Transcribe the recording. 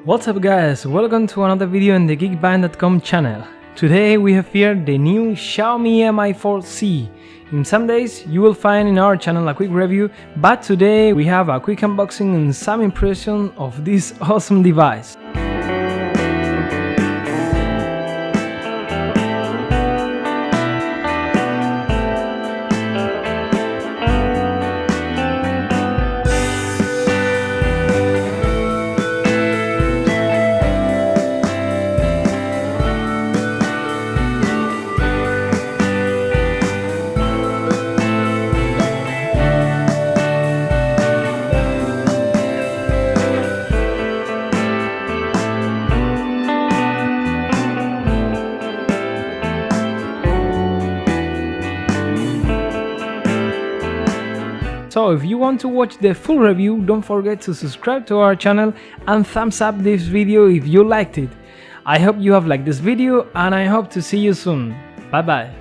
What's up guys, welcome to another video in the Geekbuying.com channel. Today we have here the new Xiaomi Mi4C. In some days you will find in our channel a quick review, but today we have a quick unboxing and some impression of this awesome device. So if you want to watch the full review, don't forget to subscribe to our channel and thumbs up this video if you liked it. I hope you have liked this video and I hope to see you soon. Bye bye.